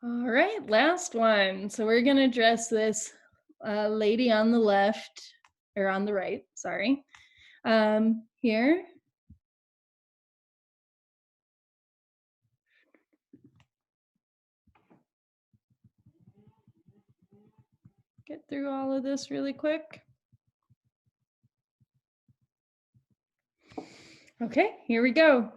All right, last one. So we're gonna dress this lady on the left, or on the right, sorry. Here. Get through all of this really quick. Okay, here we go.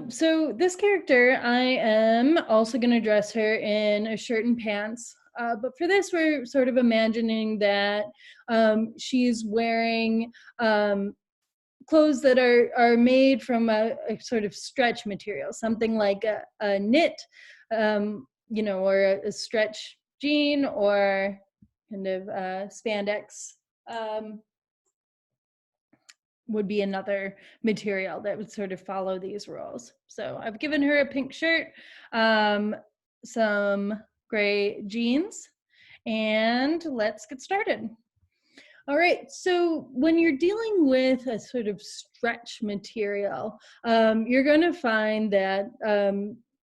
So this character, I am also going to dress her in a shirt and pants. But for this, we're sort of imagining that she's wearing clothes that are made from a sort of stretch material, something like a knit, or a stretch jean, or kind of spandex. Um, would be another material that would sort of follow these rules. So I've given her a pink shirt, some gray jeans, and let's get started. All right, so when you're dealing with a sort of stretch material, you're going to find that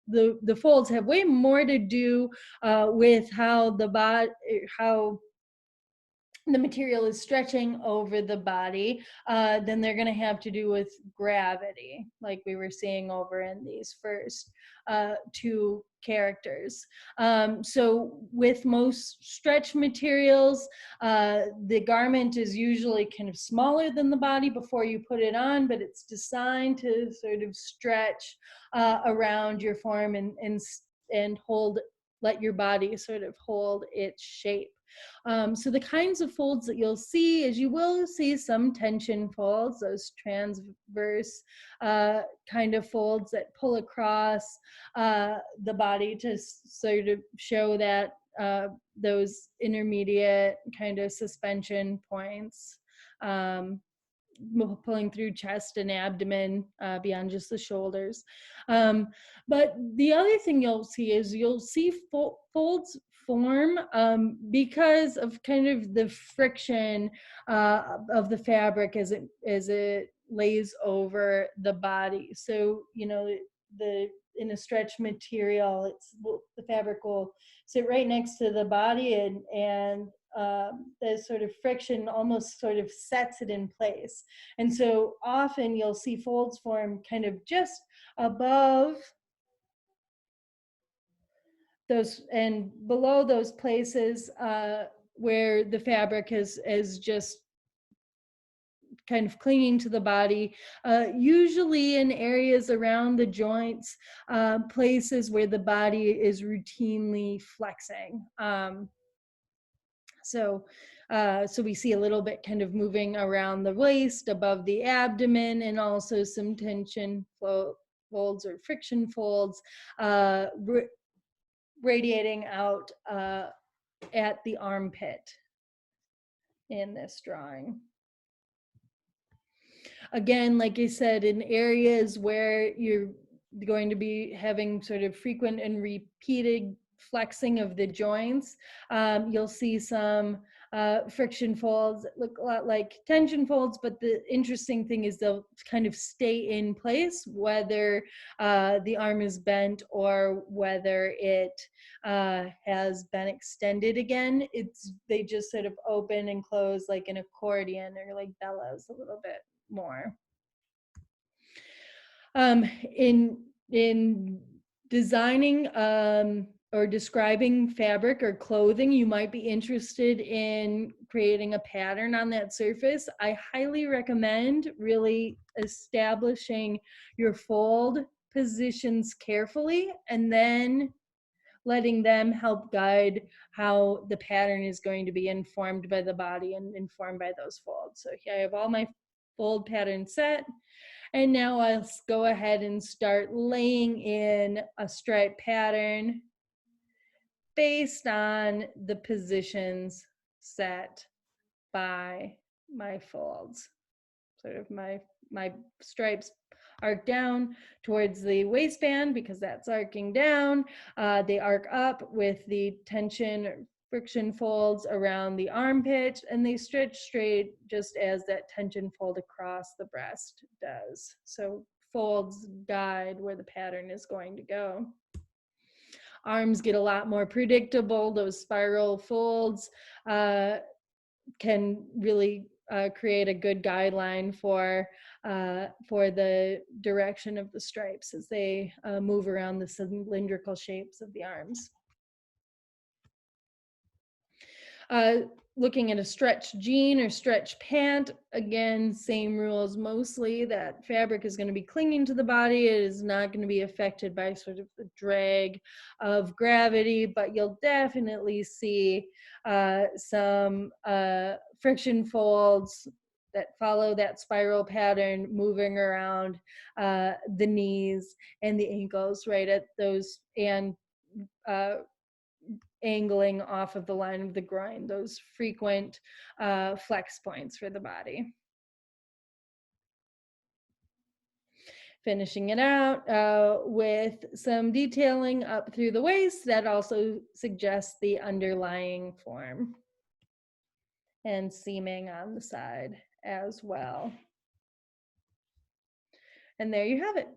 the folds have way more to do with how the material is stretching over the body, then they're going to have to do with gravity, like we were seeing over in these first two characters. So with most stretch materials, the garment is usually kind of smaller than the body before you put it on, but it's designed to sort of stretch around your form and let your body sort of hold its shape. So the kinds of folds that you'll see is you will see some tension folds, those transverse kind of folds that pull across the body to sort of show that those intermediate kind of suspension points. Pulling through chest and abdomen beyond just the shoulders. But the other thing you'll see is you'll see folds form because of kind of the friction of the fabric as it lays over the body. So the in a stretch material, the fabric will sit right next to the body, and the sort of friction almost sort of sets it in place. And so often you'll see folds form kind of just above those and below those places where the fabric is just kind of clinging to the body, usually in areas around the joints, places where the body is routinely flexing. So we see a little bit kind of moving around the waist, above the abdomen, and also some tension folds or friction folds radiating out at the armpit in this drawing. Again, like I said, in areas where you're going to be having sort of frequent and repeated flexing of the joints, you'll see some friction folds that look a lot like tension folds, but the interesting thing is they'll kind of stay in place whether the arm is bent or whether it has been extended again. They just sort of open and close like an accordion, or like bellows a little bit more. In designing or describing fabric or clothing, you might be interested in creating a pattern on that surface. I highly recommend really establishing your fold positions carefully, and then letting them help guide how the pattern is going to be informed by the body and informed by those folds. So here I have all my fold pattern set. And now I'll go ahead and start laying in a stripe pattern based on the positions set by my folds. Sort of my stripes arc down towards the waistband because that's arcing down. They arc up with the tension friction folds around the armpit, and they stretch straight just as that tension fold across the breast does. So folds guide where the pattern is going to go. arms get a lot more predictable. Those spiral folds can really create a good guideline for the direction of the stripes as they move around the cylindrical shapes of the arms. Looking at a stretch jean or stretch pant, again, same rules mostly, that fabric is going to be clinging to the body. It is not going to be affected by sort of the drag of gravity, but you'll definitely see some friction folds that follow that spiral pattern moving around the knees and the ankles, right at those, and angling off of the line of the groin, those frequent flex points for the body. Finishing it out with some detailing up through the waist that also suggests the underlying form, and seaming on the side as well. And there you have it.